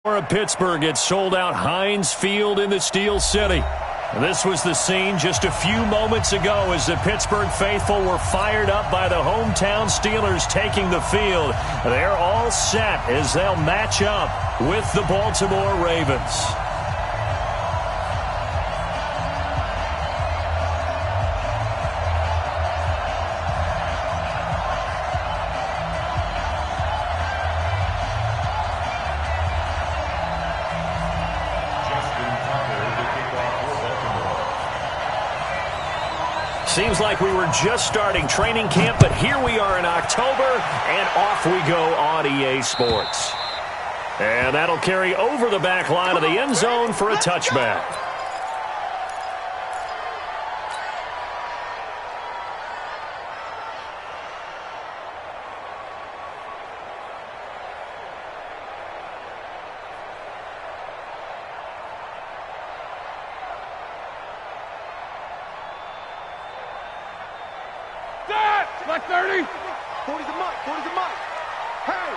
Pittsburgh gets sold out Heinz Field in the Steel City. This was the scene just a few moments ago as the Pittsburgh faithful were fired up by the hometown Steelers taking the field. They're all set as they'll match up with the Baltimore Ravens. Seems like we were just starting training camp, but here we are in October, and off we go on EA Sports. And that'll carry over the back line of the end zone for a touchback. Black 30. 40's a mutt. 40's a mutt. Hey.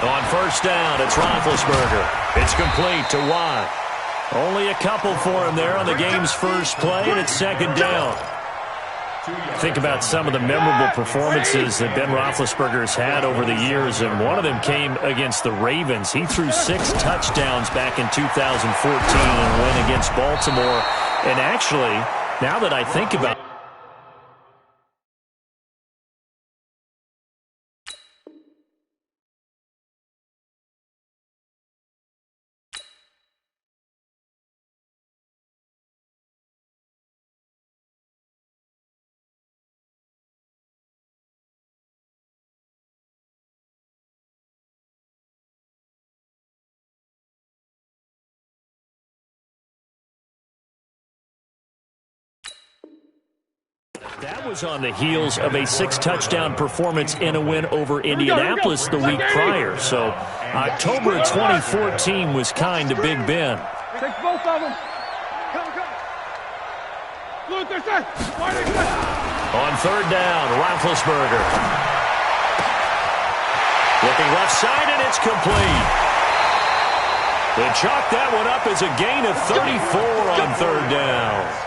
On first down, it's Roethlisberger. It's complete to Watt. Only a couple for him there on the game's first play, and it's second down. Think about some of the memorable performances that Ben Roethlisberger's had over the years, and one of them came against the Ravens. He threw 6 touchdowns back in 2014 and went against Baltimore. And actually, now that I think about it, that was on the heels of a 6-touchdown performance in a win over Indianapolis the week prior. So October 2014 was kind to Big Ben. Take both of them. On third down, Roethlisberger. Looking left side, and it's complete. They chalk that one up as a gain of 34 on third down.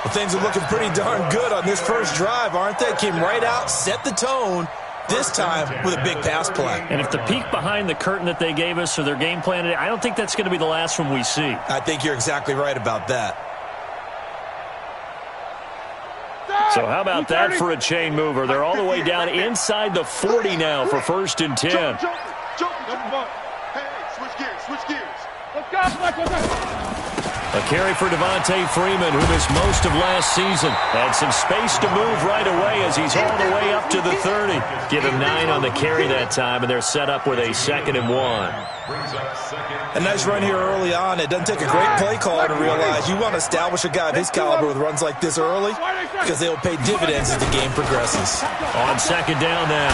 Well, things are looking pretty darn good on this first drive, aren't they? Came right out, set the tone, this time with a big pass play. And if the peek behind the curtain that they gave us or their game plan, I don't think that's going to be the last one we see. I think you're exactly right about that. So how about that for a chain mover? They're all the way down inside the 40 now for first and 10. Jump. Hey, switch gears. Let's go. A carry for Devontae Freeman, who missed most of last season. Had some space to move right away as he's all the way up to the 30. Give him 9 on the carry that time, and they're set up with a 2nd and 1. A nice run here early on. It doesn't take a great play caller to realize you want to establish a guy of his caliber with runs like this early because they will pay dividends as the game progresses. On second down now,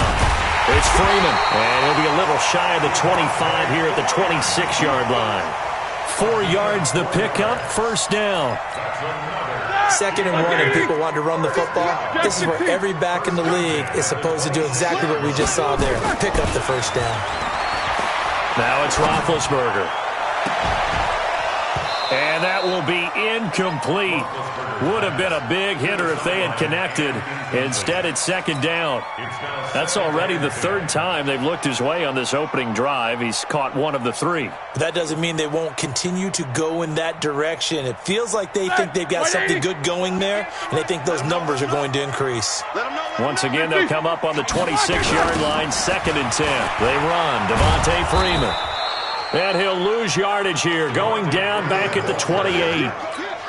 it's Freeman, and he'll be a little shy of the 25 here at the 26-yard line. 4 yards the pickup, first down. 2nd and 1 and people want to run the football. This is where every back in the league is supposed to do exactly what we just saw there. Pick up the first down. Now it's Roethlisberger. And that will be incomplete. Would have been a big hitter if they had connected. Instead, it's second down. That's already the 3rd time they've looked his way on this opening drive. He's caught 1 of the 3. That doesn't mean they won't continue to go in that direction. It feels like they think they've got something good going there, and they think those numbers are going to increase. Once again, they'll come up on the 26-yard line, 2nd and 10. They run. Devontae Freeman. And he'll lose yardage here, going down back at the 28.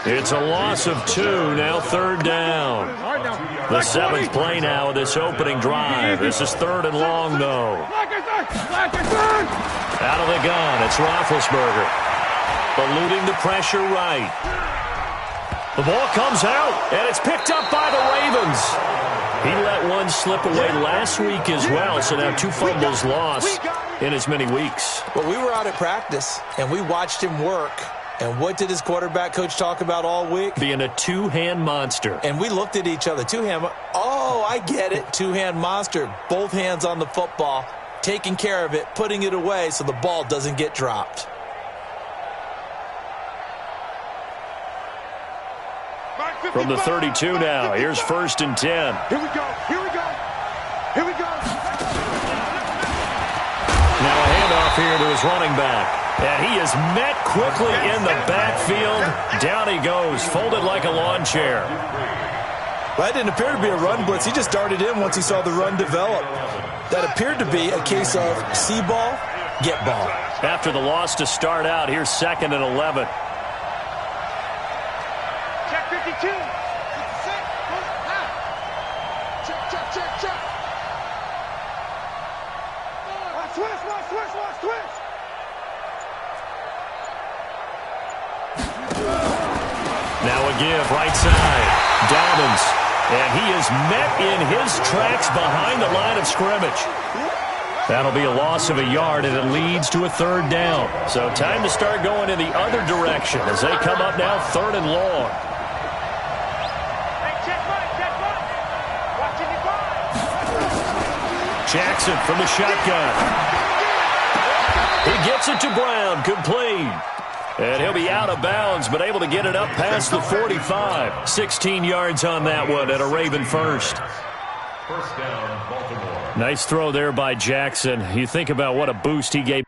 It's a loss of 2, now 3rd down. The 7th play now of this opening drive. This is 3rd and long, though. Out of the gun, it's Roethlisberger. Eluding the pressure right. The ball comes out, and it's picked up by the Ravens. He let one slip away last week as well, so now 2 fumbles lost in as many weeks. Well, we were out at practice, and we watched him work. And what did his quarterback coach talk about all week? Being a 2-hand monster. And we looked at each other. 2-hand. Oh, I get it. 2-hand monster. Both hands on the football. taking care of it, putting it away so the ball doesn't get dropped. From the 32 now, here's 1st and 10. Here we go, here we go, here we go. Now a handoff here to his running back. And he is met quickly in the backfield. Down he goes, folded like a lawn chair. That didn't appear to be a run blitz. He just darted in once he saw the run develop. That appeared to be a case of see ball, get ball. After the loss to start out, here's 2nd and 11. Check 52. Check. Watch. Now a give, right side. Dobbins. And he is met in his tracks behind the line of scrimmage. That'll be a loss of a yard, and it leads to a 3rd down. So time to start going in the other direction as they come up now 3rd and long. Hey, check Mike. Watching the ball. Jackson from the shotgun. He gets it to Brown, complete. And he'll be out of bounds, but able to get it up past the 45. 16 yards on that one and a Raven first. First down, Baltimore. Nice throw there by Jackson. You think about what a boost he gave.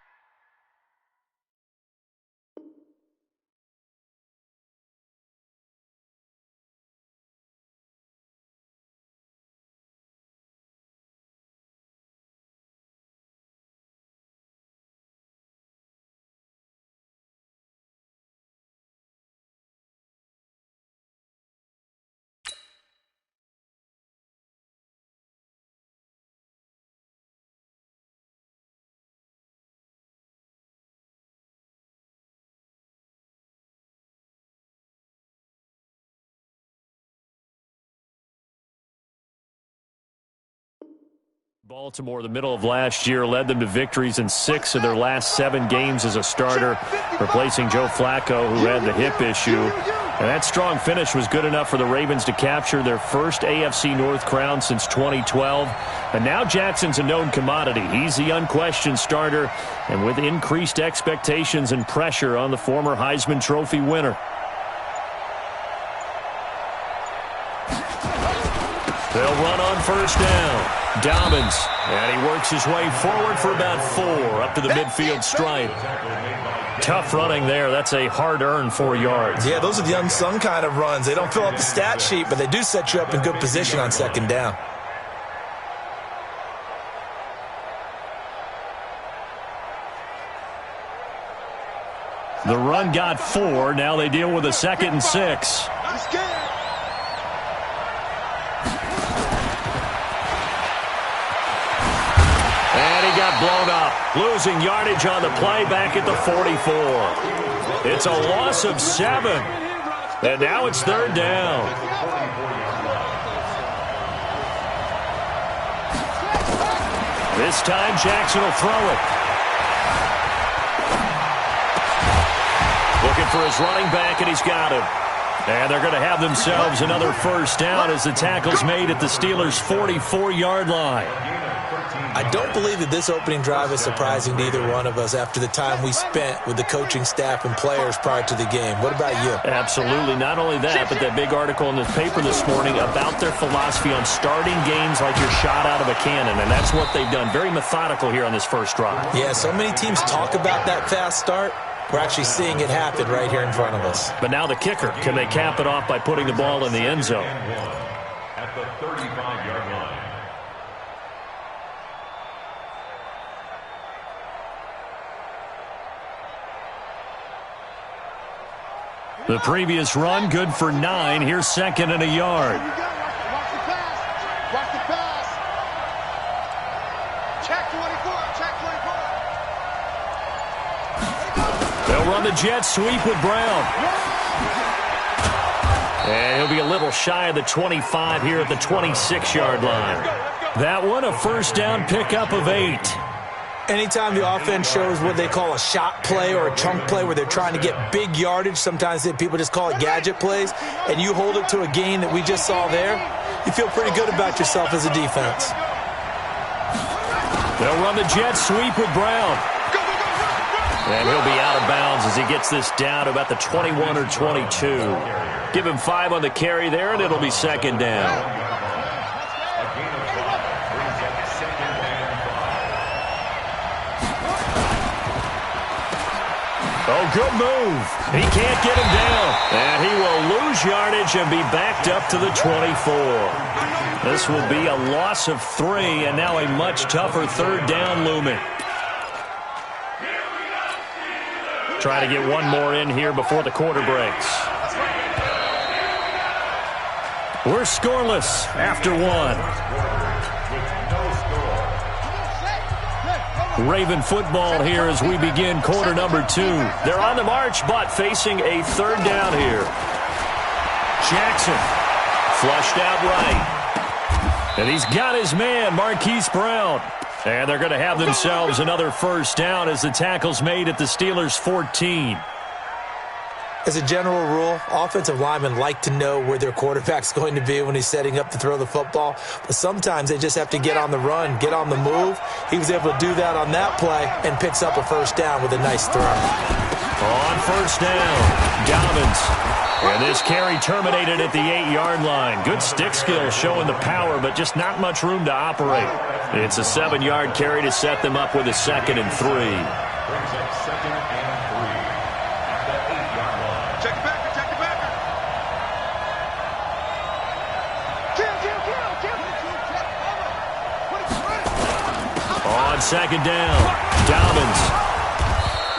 Baltimore, the middle of last year, led them to victories in 6 of their last 7 games as a starter, replacing Joe Flacco, who had the hip issue. And that strong finish was good enough for the Ravens to capture their first AFC North crown since 2012. And now Jackson's a known commodity. He's the unquestioned starter, and with increased expectations and pressure on the former Heisman Trophy winner. They'll run on 1st down. Dobbins, and he works his way forward for about 4 up to the midfield stripe. Tough running there. That's a hard-earned 4 yards. Yeah, those are the unsung kind of runs. They don't fill up the stat sheet, but they do set you up in good position on 2nd down. The run got 4. Now they deal with a 2nd and 6. Blown up, losing yardage on the play back at the 44. It's a loss of 7, and now it's 3rd down. This time Jackson will throw it. Looking for his running back, and he's got him. And they're going to have themselves another 1st down as the tackle's made at the Steelers' 44-yard line. I don't believe that this opening drive is surprising to either one of us after the time we spent with the coaching staff and players prior to the game. What about you? Absolutely. Not only that, but that big article in the paper this morning about their philosophy on starting games like you're shot out of a cannon, and that's what they've done. Very methodical here on this first drive. Yeah, so many teams talk about that fast start. We're actually seeing it happen right here in front of us. But now the kicker. Can they cap it off by putting the ball in the end zone? At the 35-yard line. The previous run, good for 9. Here's 2nd and a yard. Watch the pass. Check 24. They'll run the jet sweep with Brown. And he'll be a little shy of the 25 here at the 26-yard line. That one, a 1st down pickup of 8. Anytime the offense shows what they call a shot play or a chunk play where they're trying to get big yardage, sometimes people just call it gadget plays, and you hold it to a gain that we just saw there, you feel pretty good about yourself as a defense. They'll run the jet sweep with Brown. And he'll be out of bounds as he gets this down to about the 21 or 22. Give him 5 on the carry there, and it'll be second down. Oh, good move. He can't get him down. And he will lose yardage and be backed up to the 24. This will be a loss of 3, and now a much tougher third down looming. Trying to get one more in here before the quarter breaks. We're scoreless after 1. Raven football here as we begin quarter number 2. They're on the march, but facing a third down here. Jackson flushed out right. And he's got his man, Marquise Brown. And they're going to have themselves another first down as the tackle's made at the Steelers' 14. As a general rule, offensive linemen like to know where their quarterback's going to be when he's setting up to throw the football. But sometimes they just have to get on the run, get on the move. He was able to do that on that play and picks up a first down with a nice throw. On first down, Dobbins. And this carry terminated at the 8-yard line. Good stick skill showing the power, but just not much room to operate. It's a 7-yard carry to set them up with a 2nd and 3. Brings up 2nd and 3 at that 8-yard line. Check it back, check it back. Kill. On 2nd down, Dobbins.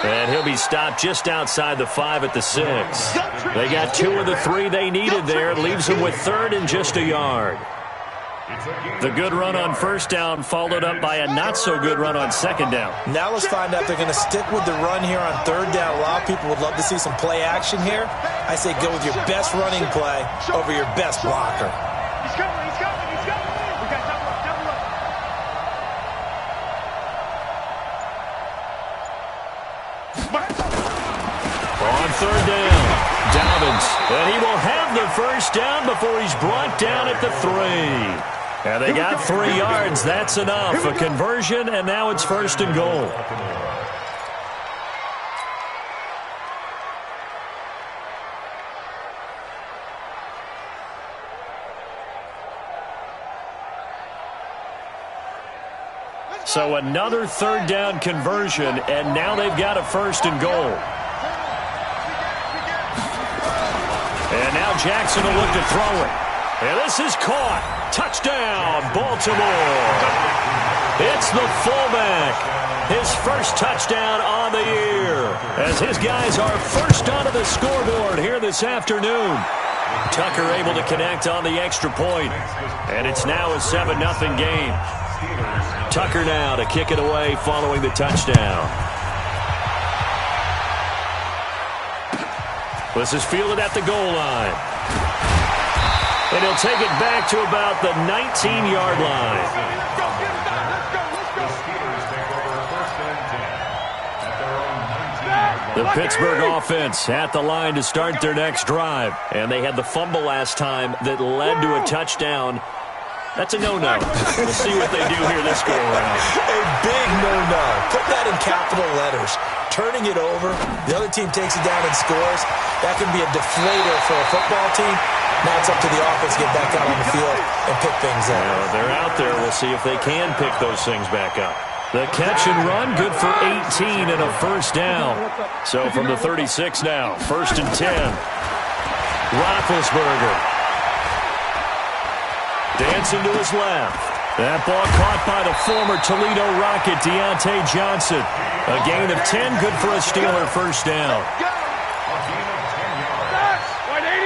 And he'll be stopped just outside the 5 at the 6. They got 2 of the 3 they needed there. It leaves them with 3rd and just a yard. The good run on first down followed up by a not-so-good run on 2nd down. Now let's find out if they're going to stick with the run here on 3rd down. A lot of people would love to see some play action here. I say go with your best running play over your best blocker. He's coming, he's coming, he's coming. We got double up, double up. On 3rd down, Dobbins. And he will have the first down before he's brought down at the 3. And they got 3 yards. That's enough. A conversion, and now it's 1st and goal. So another 3rd down conversion, and now they've got a 1st and goal. And now Jackson will look to throw it. And this is caught. Touchdown, Baltimore. It's the fullback. His first touchdown on the year. As his guys are first onto the scoreboard here this afternoon. Tucker able to connect on the extra point. And it's now a 7-0 game. Tucker now to kick it away following the touchdown. This is fielded at the goal line. And he'll take it back to about the 19-yard line. The Pittsburgh offense at the line to start their next drive. And they had the fumble last time that led to a touchdown. That's a no-no. We'll see what they do here this go-around. A big no-no. Put that in capital letters. Turning it over, the other team takes it down and scores. That can be a deflator for a football team. Now it's up to the offense to get back out on the field and pick things up. They're out there. We'll see if they can pick those things back up. The catch and run, good for 18 and a first down. So from the 36 now, 1st and 10. Roethlisberger. Dancing to his left. That ball caught by the former Toledo Rocket, Deontay Johnson. A gain of 10, good for a Steeler first down.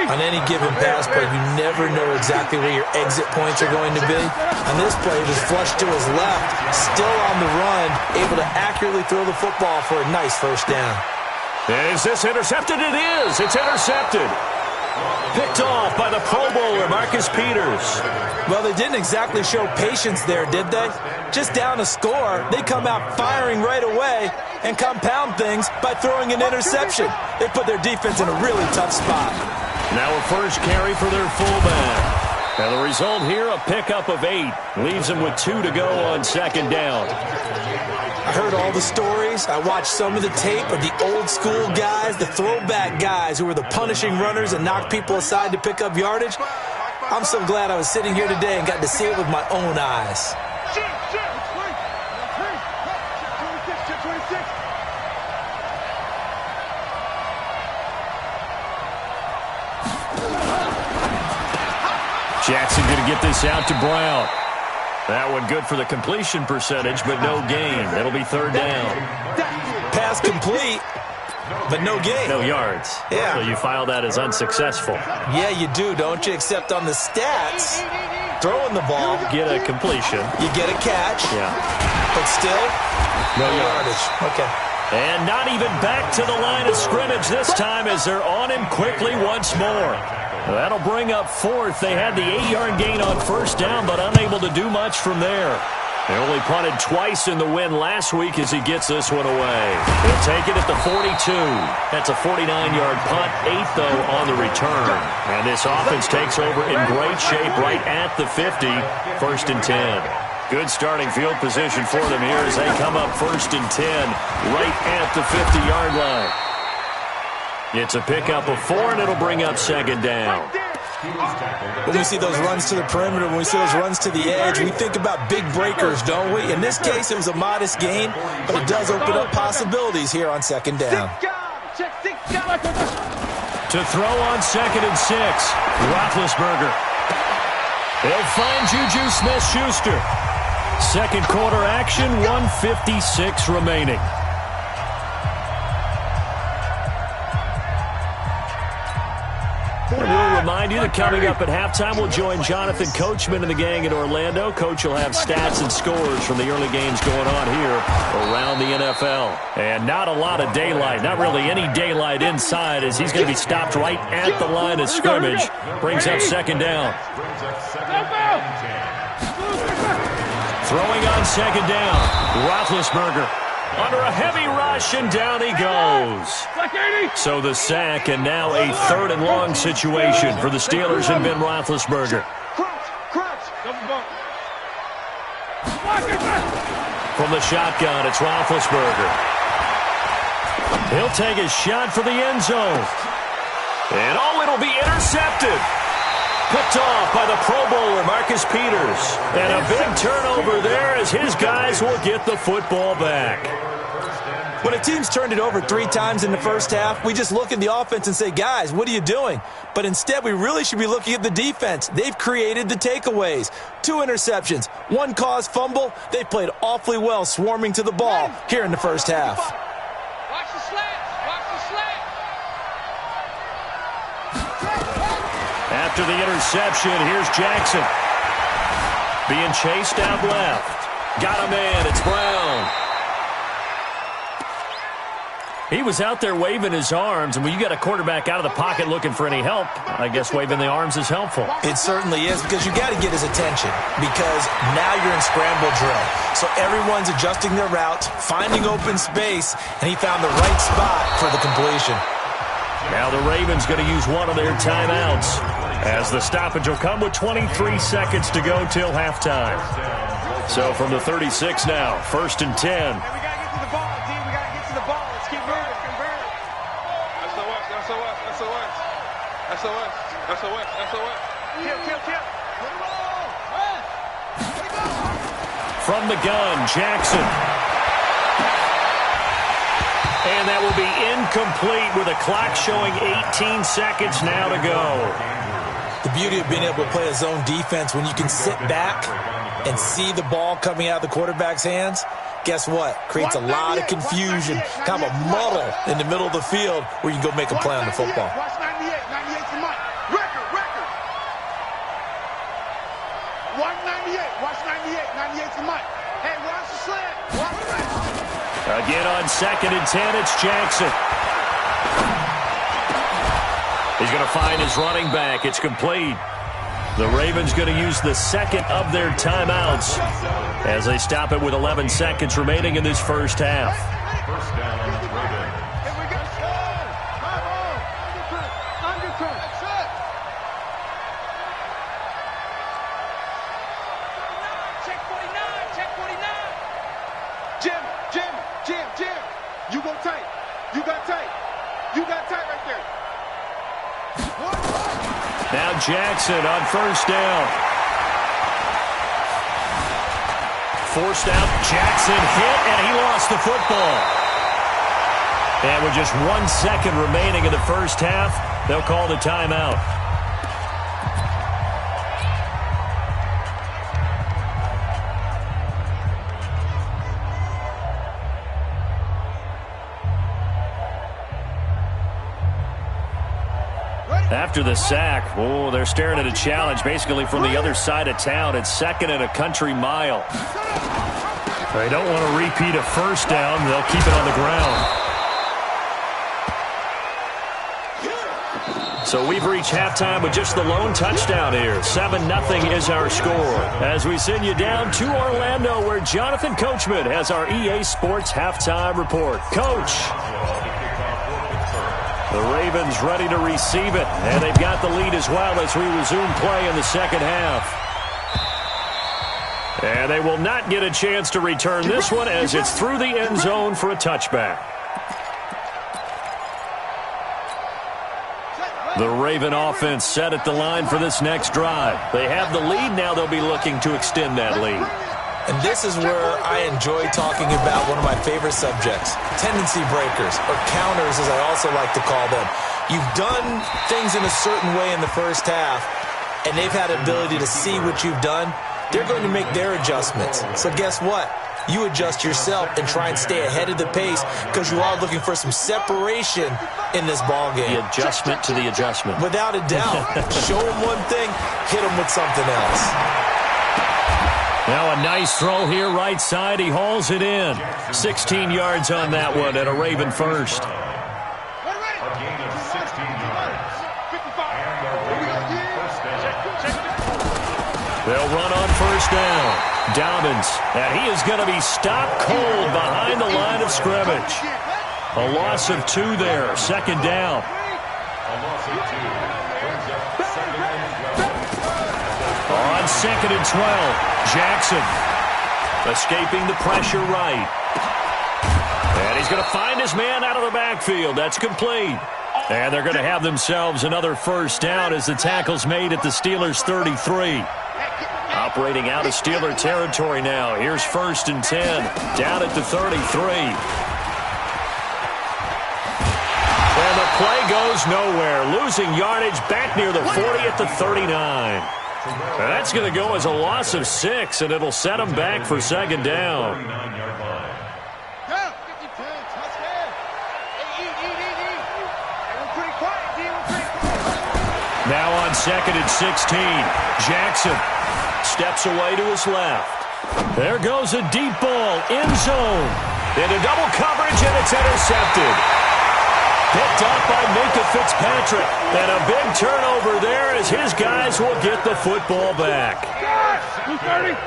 On any given pass play, you never know exactly where your exit points are going to be. On this play, it was flushed to his left, still on the run, able to accurately throw the football for a nice first down. Is this intercepted? It is. It's intercepted. Picked off by the Pro Bowler, Marcus Peters. Well, they didn't exactly show patience there, did they? Just down a score, they come out firing right away and compound things by throwing an interception. They put their defense in a really tough spot. Now a first carry for their fullback. And the result here, a pickup of 8. Leaves him with 2 to go on second down. I heard all the stories. I watched some of the tape of the old school guys, the throwback guys who were the punishing runners and knocked people aside to pick up yardage. I'm so glad I was sitting here today and got to see it with my own eyes. Jackson going to get this out to Brown. That one good for the completion percentage, but no gain. It'll be third down. Pass complete, but no gain. No yards. Yeah. So you file that as unsuccessful. Yeah, you do, don't you? Except on the stats, throwing the ball, Get a completion. you get a catch, Yeah. but still, No yardage. Okay. And not even back to the line of scrimmage this time as they're on him quickly once more. That'll bring up fourth. They had the 8-yard gain on first down, but unable to do much from there. They only punted twice in the win last week as he gets this one away. He'll take it at the 42. That's a 49-yard punt, 8 though on the return. And this offense takes over in great shape right at the 50, first and 10. Good starting field position for them here as they come up first and 10 right at the 50-yard line. It's a pickup of 4, and it'll bring up second down. When we see those runs to the perimeter, when we see those runs to the edge, we think about big breakers, don't we? In this case, it was a modest gain, but it does open up possibilities here on second down. To throw on second and 6, Roethlisberger. They'll find Juju Smith-Schuster. Second quarter action, 1:56 remaining. We'll remind you that coming up at halftime, we'll join Jonathan Coachman and the gang in Orlando. Coach will have stats and scores from the early games going on here around the NFL. And not a lot of daylight, not really any daylight inside as he's going to be stopped right at the line of scrimmage. Brings up second down. Throwing on second down, Roethlisberger. Under a heavy rush, and down he goes. So the sack, and now a third and long situation for the Steelers and Ben Roethlisberger. From the shotgun, it's Roethlisberger. He'll take a shot for the end zone. And it'll be intercepted. Picked off by the Pro Bowler, Marcus Peters. And a big turnover there as his guys will get the football back. When a team's turned it over 3 times in the first half, we just look at the offense and say, guys, what are you doing? But instead, we really should be looking at the defense. They've created the takeaways. 2 interceptions, 1 caused fumble. They played awfully well swarming to the ball here in the first half. Watch the slants. Watch the slants. After the interception, here's Jackson. Being chased out left. Got a man, it's Brown. He was out there waving his arms, and when you got a quarterback out of the pocket looking for any help, I guess waving the arms is helpful. It certainly is, because you got to get his attention, because now you're in scramble drill. So everyone's adjusting their route, finding open space, and he found the right spot for the completion. Now the Ravens going to use one of their timeouts, as the stoppage will come with 23 seconds to go till halftime. So from the 36 now, first and 10. From the gun, Jackson. And that will be incomplete with a clock showing 18 seconds now to go. The beauty of being able to play a zone defense when you can sit back and see the ball coming out of the quarterback's hands, guess what? Creates a lot of confusion, kind of a muddle in the middle of the field where you can go make a play on the football. Watch 98. 98's the mic. Record. Watch 98. Watch 98. 98's the mic. Hey, watch the slant. Watch the slant. Again on second and 10, it's Jackson. He's going to find his running back. It's complete. The Ravens going to use the second of their timeouts as they stop it with 11 seconds remaining in this first half. First down, Ravens. Here we go. Undercut. Now Jackson on first down. Forced out, Jackson hit, and he lost the football. And with just 1 second remaining in the first half, they'll call the timeout. After the sack, they're staring at a challenge basically from the other side of town. It's 2nd and a country mile. They don't want to repeat a first down. They'll keep it on the ground. So we've reached halftime with just the lone touchdown here. 7-0 is our score. As we send you down to Orlando, where Jonathan Coachman has our EA Sports halftime report. Coach. The Ravens ready to receive it, and they've got the lead as well as we resume play in the second half. And they will not get a chance to return this one as it's through the end zone for a touchback. The Raven offense set at the line for this next drive. They have the lead. Now they'll be looking to extend that lead. And this is where I enjoy talking about one of my favorite subjects, tendency breakers, or counters as I also like to call them. You've done things in a certain way in the first half, and they've had the ability to see what you've done. They're going to make their adjustments. So guess what? You adjust yourself and try and stay ahead of the pace because you are looking for some separation in this ball game. The adjustment to the adjustment. Without a doubt. Show them one thing, hit them with something else. Now a nice throw here right side. He hauls it in. 16 yards on that one and a Raven first. They'll run on first down. Dobbins, and he is going to be stopped cold behind the line of scrimmage. A loss of 2 there. 2nd down. On 2nd and 12, Jackson escaping the pressure right. And he's going to find his man out of the backfield. That's complete. And they're going to have themselves another first down as the tackle's made at the Steelers' 33. Operating out of Steeler territory now. Here's 1st and 10. Down at the 33. And the play goes nowhere. Losing yardage back near the 40 at the 39. That's going to go as a loss of 6, and it'll set them back for 2nd down. Now on 2nd and 16, Jackson steps away to his left. There goes a deep ball, end zone. Into double coverage, and it's intercepted. Picked up by Minkah Fitzpatrick. And a big turnover there as his guys will get the football back.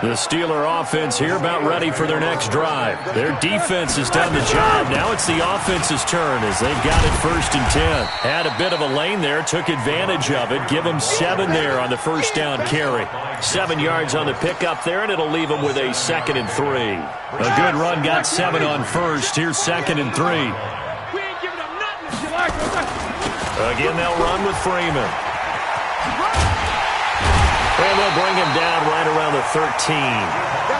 The Steeler offense here about ready for their next drive. Their defense has done the job. Now it's the offense's turn as they've got it 1st and 10. Had a bit of a lane there, took advantage of it. Give them 7 there on the first down carry. 7 yards on the pickup there, and it'll leave them with a 2nd and 3. A good run, got 7 on first. Here's 2nd and 3. Again, they'll run with Freeman. And they'll bring him down right around the 13.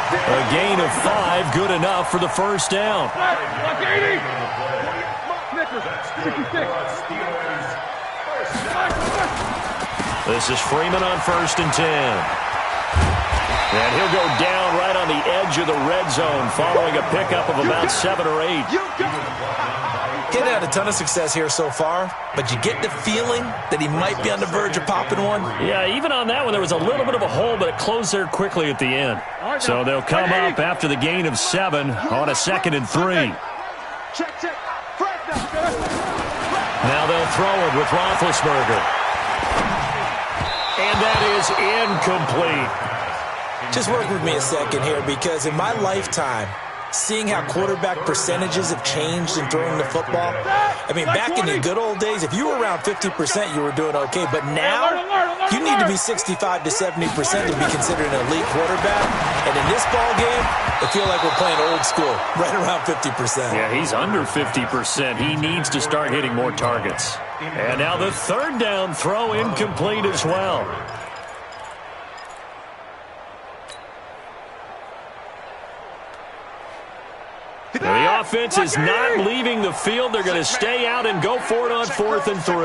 A gain of 5, good enough for the first down. This is Freeman on 1st and 10. And he'll go down right on the edge of the red zone following a pickup of about 7 or 8. Getting had a ton of success here so far, but you get the feeling that he might be on the verge of popping one. Yeah, even on that one, there was a little bit of a hole, but it closed there quickly at the end. So they'll come up after the gain of 7 on a 2nd and 3. Now they'll throw it with Roethlisberger. And that is incomplete. Just work with me a second here, because in my lifetime, seeing how quarterback percentages have changed in throwing the football. I mean, back in the good old days, if you were around 50%, you were doing okay. But now, you need to be 65 to 70% to be considered an elite quarterback. And in this ball game, I feel like we're playing old school, right around 50%. Yeah, he's under 50%. He needs to start hitting more targets. And now the third down throw incomplete as well. The offense is not leaving the field. They're going to stay out and go for it on 4th and 3.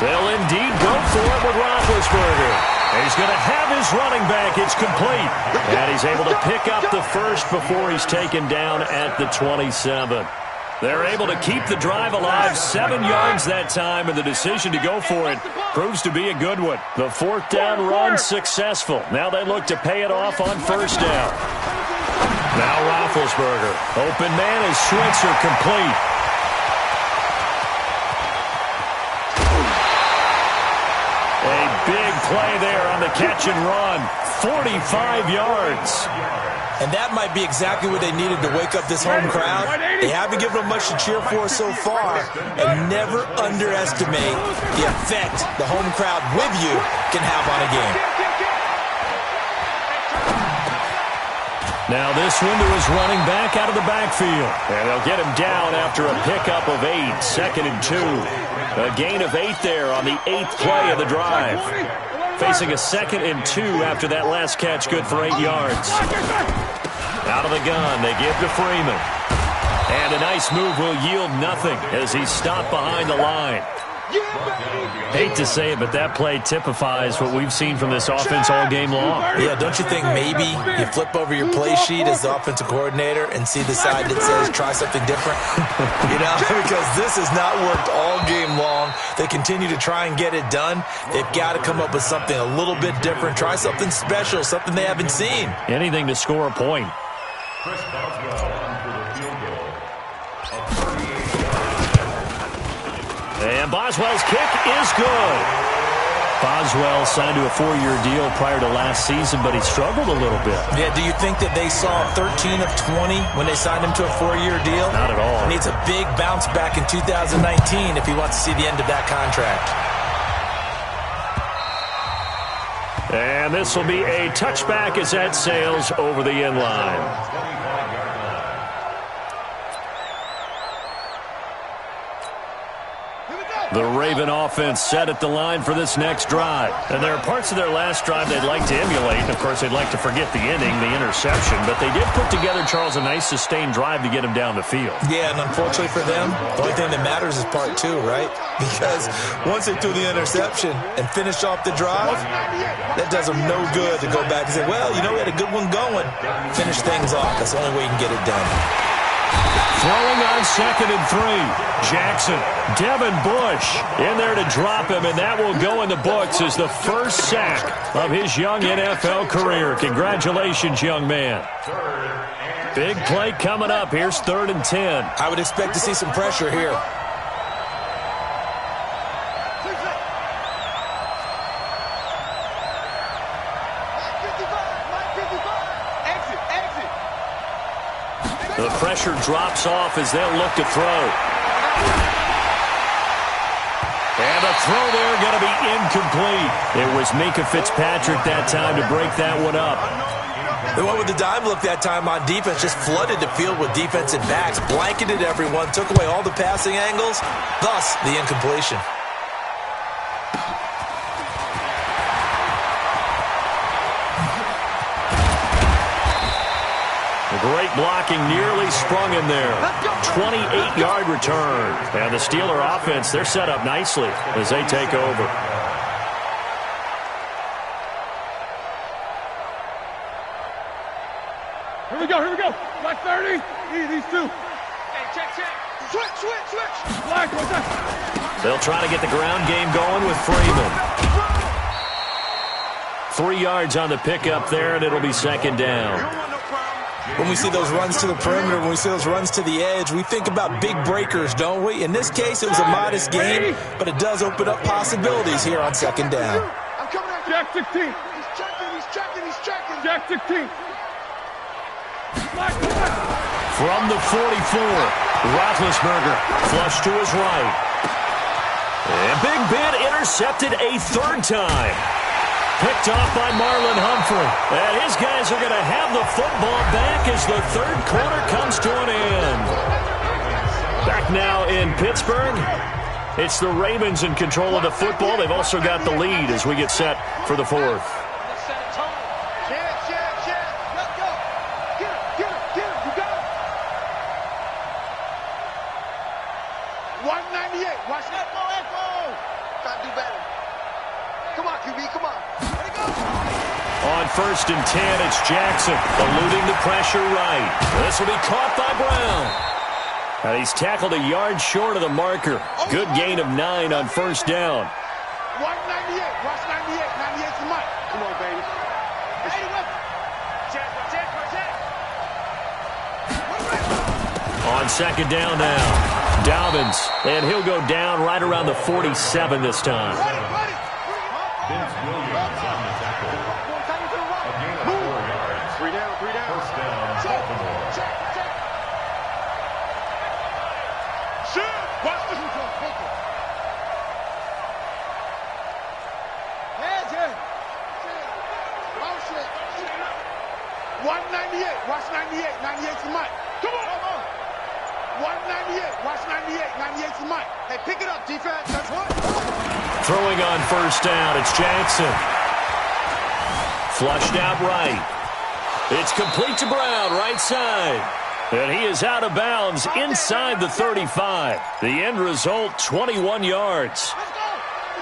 They'll indeed go for it with Roethlisberger. He's going to have his running back. It's complete. And he's able to pick up the first before he's taken down at the 27. They're able to keep the drive alive, 7 yards that time, and the decision to go for it proves to be a good one. The 4th down run successful. Now they look to pay it off on 1st down. Now Roethlisberger. Open man is Switzer, complete. A big play there on the catch and run. 45 yards. And that might be exactly what they needed to wake up this home crowd. They haven't given them much to cheer for so far. And never underestimate the effect the home crowd with you can have on a game. Now this one to his running back out of the backfield. And they'll get him down after a pickup of 8, 2nd and 2. A gain of 8 there on the 8th play of the drive. Facing a 2nd and 2 after that last catch, good for 8 yards. Out of the gun, they give to Freeman. And a nice move will yield nothing as he's stopped behind the line. Hate to say it, but that play typifies what we've seen from this offense all game long. Yeah, don't you think maybe you flip over your play sheet as the offensive coordinator and see the side that says try something different? You know, because this has not worked all game long. They continue to try and get it done. They've got to come up with something a little bit different. Try something special, something they haven't seen. Anything to score a point. Chris Boswell for the field goal. And Boswell's kick is good. Boswell signed to a 4-year deal prior to last season, but he struggled a little bit. Yeah, do you think that they saw 13 of 20 when they signed him to a 4-year deal? Not at all. He needs a big bounce back in 2019 if he wants to see the end of that contract. And this will be a touchback as that sails over the end line. The Raven offense set at the line for this next drive. And there are parts of their last drive they'd like to emulate. And, of course, they'd like to forget the inning, the interception. But they did put together, Charles, a nice sustained drive to get him down the field. Yeah, and unfortunately for them, the only thing that matters is part 2, right? Because once they threw the interception and finished off the drive, that does them no good to go back and say, well, you know, we had a good one going. Finish things off. That's the only way you can get it done. Throwing on 2nd and 3. Jackson, Devin Bush in there to drop him, and that will go in the books as the first sack of his young NFL career. Congratulations, young man. Big play coming up. Here's 3rd and 10. I would expect to see some pressure here. The pressure drops off as they'll look to throw. And the throw there going to be incomplete. It was Minkah Fitzpatrick that time to break that one up. They went with the dime look that time on defense, just flooded the field with defensive backs, blanketed everyone, took away all the passing angles, thus the incompletion. Great blocking, nearly sprung him there. 28-yard return. And the Steeler offense, they're set up nicely as they take over. Here we go. Black 30. These two. Hey, check. Switch. Black, what's that? They'll try to get the ground game going with Freeman. 3 yards on the pickup there, and it'll be 2nd down. When we see those runs to the perimeter, when we see those runs to the edge, we think about big breakers, don't we? In this case, it was a modest gain, but it does open up possibilities here on 2nd down. I'm coming out. Jack 16. He's checking. Jack 16. From the 44, Roethlisberger flush to his right. And Big Ben intercepted a 3rd time. picked off by Marlon Humphrey. And his guys are going to have the football back as the third quarter comes to an end. Back now in Pittsburgh. It's the Ravens in control of the football. They've also got the lead as we get set for the fourth. On 1st and 10, it's Jackson eluding the pressure right. This will be caught by Brown. And he's tackled a yard short of the marker. Good gain of 9 on 1st down. 198. Watch 98. 98's the mic. Come on, baby. On 2nd down now, Dobbins. And he'll go down right around the 47 this time. Vince Williams on the tackle. A gain of 4 yards. 3 down. 1st down, Baltimore. Watch this. Hands in. 198. Watch 98. 98's the mic. Come on. 198. Watch 98. 98's the mic. Hey, pick it up, defense. That's what. Throwing on 1st down, it's Jackson. Flushed out right. It's complete to Brown, right side. And he is out of bounds inside the 35. The end result, 21 yards.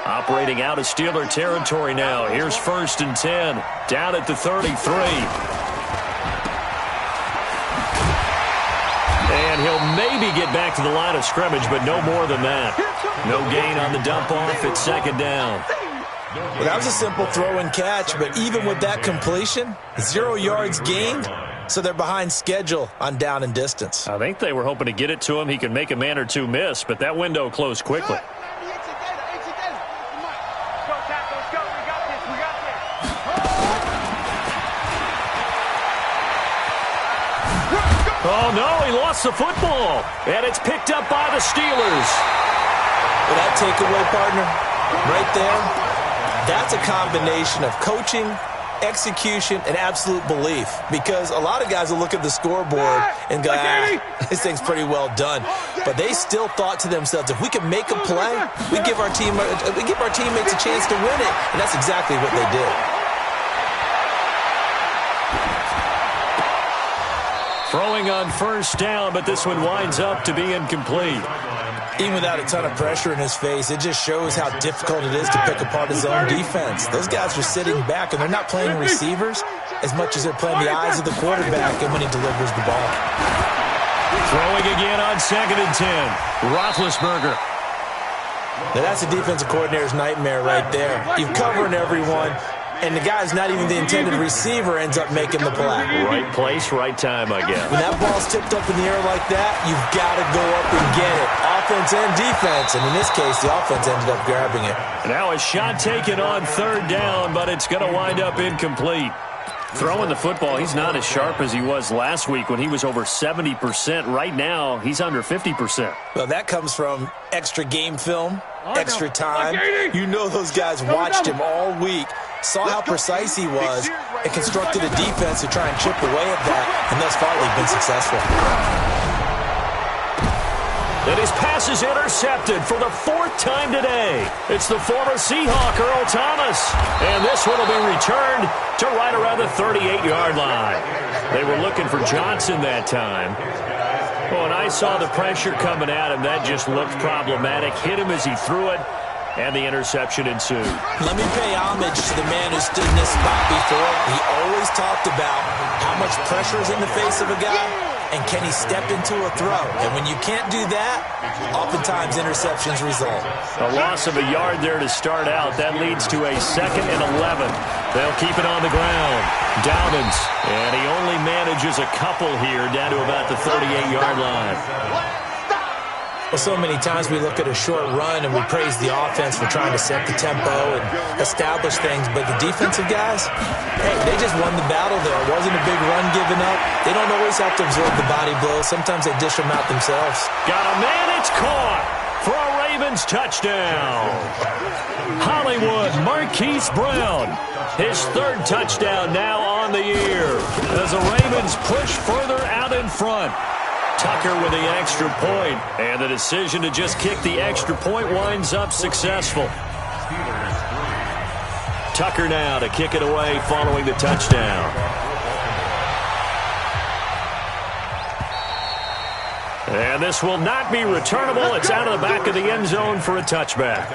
Operating out of Steeler territory now. Here's 1st and 10. Down at the 33. And he'll maybe get back to the line of scrimmage, but no more than that. No gain on the dump off at 2nd down. Well, that was a simple throw and catch, but even with that completion, 0 yards gained, so they're behind schedule on down and distance. I think they were hoping to get it to him. He could make a man or two miss, but that window closed quickly. Oh, no, he lost the football. And it's picked up by the Steelers. Well, that takeaway, partner, right there, that's a combination of coaching, execution, and absolute belief. Because a lot of guys will look at the scoreboard and go, this thing's pretty well done. But they still thought to themselves, if we can make a play, we give our teammates a chance to win it. And that's exactly what they did. Throwing on 1st down, but this one winds up to be incomplete. Even without a ton of pressure in his face, it just shows how difficult it is to pick apart his own defense. Those guys are sitting back, and they're not playing receivers as much as they're playing the eyes of the quarterback and when he delivers the ball. Throwing again on 2nd and 10. Roethlisberger. Now that's a defensive coordinator's nightmare right there. You're covering everyone, and the guy's not even the intended receiver ends up making the play. Right place, right time, I guess. When that ball's tipped up in the air like that, you've got to go up and get it. Offense and defense, and in this case, the offense ended up grabbing it. Now a shot taken on 3rd down, but it's going to wind up incomplete. Throwing the football, he's not as sharp as he was last week when he was over 70%. Right now, he's under 50%. Well, that comes from extra game film, extra time. You know those guys watched him all week, saw how precise he was, and constructed a defense to try and chip away at that, and thus far they've been successful. And his pass is intercepted for the 4th time today. It's the former Seahawk, Earl Thomas. And this one will be returned to right around the 38-yard line. They were looking for Johnson that time. Oh, and I saw the pressure coming at him. That just looked problematic. Hit him as he threw it, and the interception ensued. Let me pay homage to the man who stood in this spot before. He always talked about how much pressure is in the face of a guy, and can he step into a throw? And when you can't do that, oftentimes interceptions result. A loss of a yard there to start out. That leads to a 2nd and 11. They'll keep it on the ground. Dobbins, and he only manages a couple here down to about the 38-yard line. Well, so many times we look at a short run and we praise the offense for trying to set the tempo and establish things, but the defensive guys, hey, they just won the battle there. It wasn't a big run given up. They don't always have to absorb the body blows. Sometimes they dish them out themselves. Got a man, it's caught for a Ravens touchdown. Hollywood Marquise Brown, his third touchdown now on the year as the Ravens push further out in front. Tucker with the extra point, and the decision to just kick the extra point winds up successful. Tucker now to kick it away following the touchdown. And this will not be returnable. It's out of the back of the end zone for a touchback.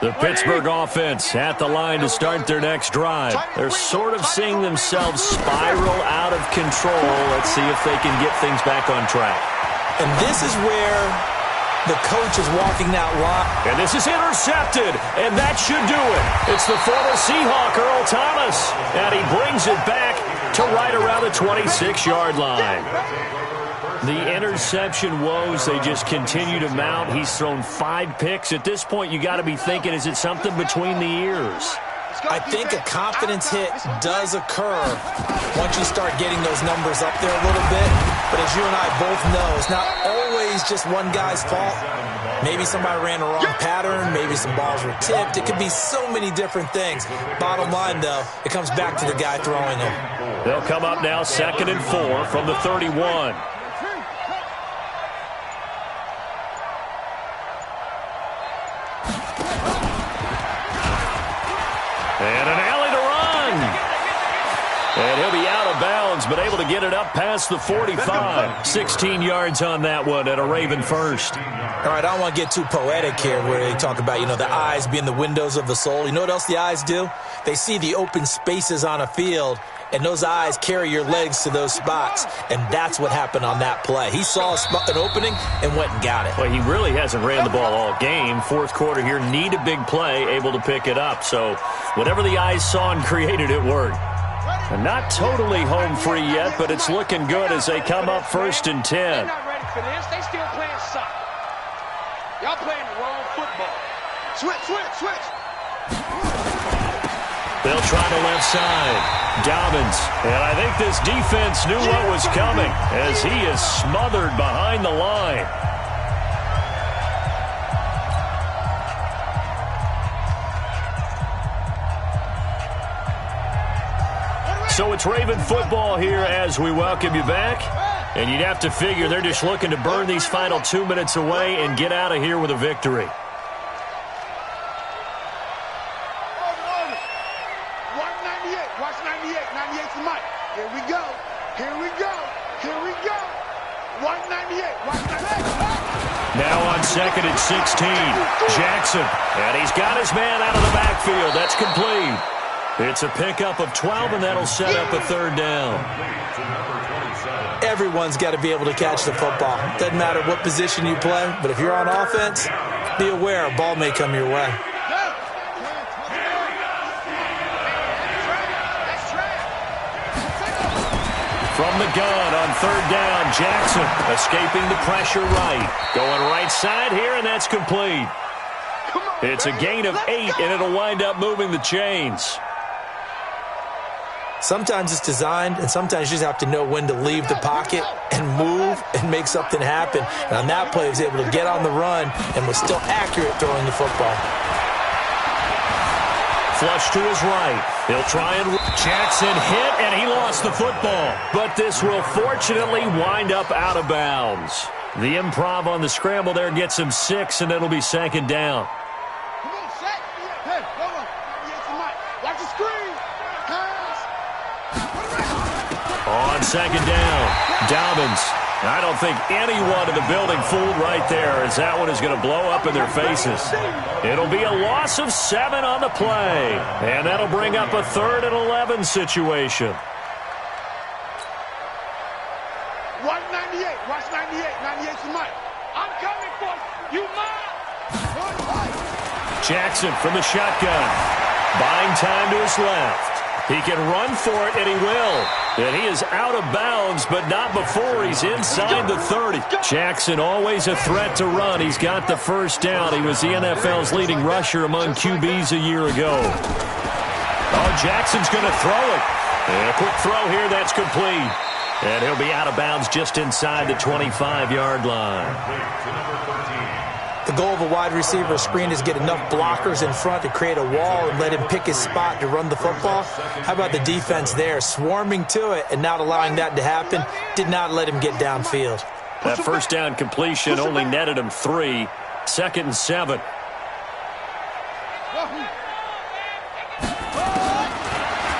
The Pittsburgh offense at the line to start their next drive. They're sort of seeing themselves spiral out of control. Let's see if they can get things back on track. And this is where the coach is walking that line. And this is intercepted, and that should do it. It's the former Seahawk, Earl Thomas, and he brings it back to right around the 26-yard line. The interception woes, they just continue to mount. He's thrown 5 picks. At this point, you got to be thinking, is it something between the ears? I think a confidence hit does occur once you start getting those numbers up there a little bit. But as you and I both know, it's not always just one guy's fault. Maybe somebody ran a wrong pattern. Maybe some balls were tipped. It could be so many different things. Bottom line, though, it comes back to the guy throwing them. They'll come up now 2nd and 4 from the 31. And an alley to run. And he'll be out of bounds, but able to get it up past the 45. 16 yards on that one at a Raven first. All right, I don't want to get too poetic here where they talk about, the eyes being the windows of the soul. You know what else the eyes do? They see the open spaces on a field, and those eyes carry your legs to those spots. And that's what happened on that play. He saw an opening and went and got it. Well, he really hasn't ran the ball all game. Fourth quarter here, need a big play, able to pick it up. So whatever the eyes saw and created, it worked. And not totally home free yet, but it's looking good as they come up 1st and 10. They're not ready for this. They still playing soccer. Y'all playing the wrong football. Switch. They'll try the left side. Dobbins. And I think this defense knew what was coming as he is smothered behind the line. So it's Raven football here as we welcome you back. And you'd have to figure they're just looking to burn these final 2 minutes away and get out of here with a victory. Watch 98. 98's the mic. Here we go. 198. Watch 98. Now on 2nd and 16. Jackson. And he's got his man out of the backfield. That's complete. It's a pickup of 12, and that'll set up a 3rd down. Everyone's got to be able to catch the football. Doesn't matter what position you play, but if you're on offense, be aware a ball may come your way. From the gun on 3rd down, Jackson escaping the pressure right. Going right side here, and that's complete. It's a gain of 8, and it'll wind up moving the chains. Sometimes it's designed, and sometimes you just have to know when to leave the pocket and move and make something happen. And on that play, he was able to get on the run and was still accurate throwing the football. Flush to his right. He'll try and... Jackson hit, and he lost the football. But this will fortunately wind up out of bounds. The improv on the scramble there gets him 6, and it'll be 2nd down. Come on, set. Hey, hold on. Watch the screen. On 2nd down, Dobbins. I don't think anyone in the building fooled right there, as that one is going to blow up in their faces. It'll be a loss of 7 on the play, and that'll bring up a 3rd and 11 situation. 198. Watch 98. 98's the mic. I'm coming for you. Jackson from the shotgun. Buying time to his left. He can run for it, and he will. And he is out of bounds, but not before he's inside the 30. Jackson always a threat to run. He's got the 1st down. He was the NFL's leading rusher among QBs a year ago. Oh, Jackson's going to throw it. And a quick throw here, that's complete. And he'll be out of bounds just inside the 25-yard line. The goal of a wide receiver screen is get enough blockers in front to create a wall and let him pick his spot to run the football. How about the defense there, swarming to it and not allowing that to happen? Did not let him get downfield. That first down completion only netted him 3. 2nd and 7.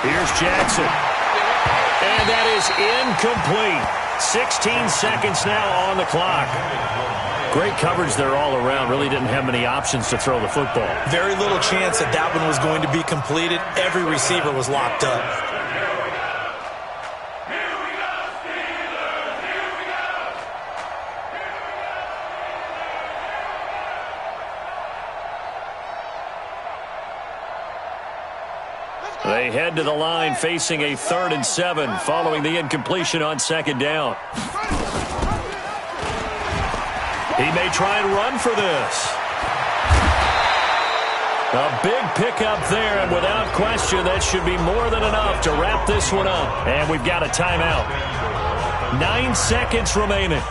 Here's Jackson. And that is incomplete. 16 seconds now on the clock. Great coverage there all around. Really didn't have many options to throw the football. Very little chance that that one was going to be completed. Every receiver was locked up. They head to the line facing a 3rd and 7 following the incompletion on 2nd down. He may try and run for this. A big pickup there, and without question, that should be more than enough to wrap this one up. And we've got a timeout. 9 seconds remaining.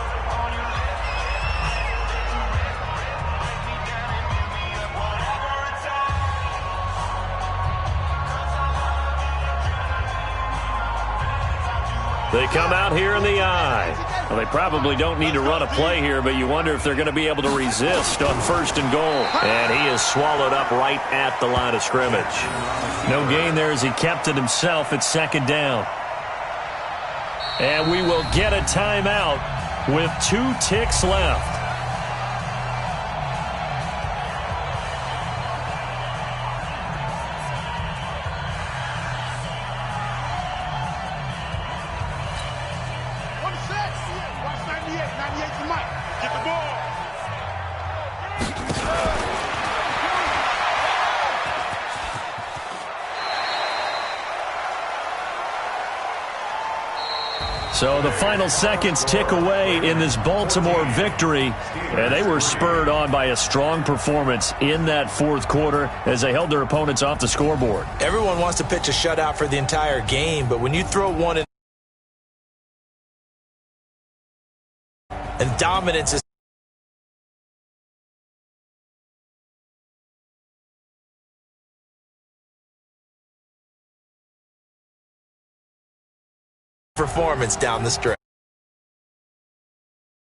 They come out here in the eye. Well, they probably don't need to run a play here, but you wonder if they're going to be able to resist on 1st and goal. And he is swallowed up right at the line of scrimmage. No gain there as he kept it himself at 2nd down. And we will get a timeout with 2 ticks left. So the final seconds tick away in this Baltimore victory, and they were spurred on by a strong performance in that 4th quarter as they held their opponents off the scoreboard. Everyone wants to pitch a shutout for the entire game, but when you throw one in and dominance is performance down the stretch.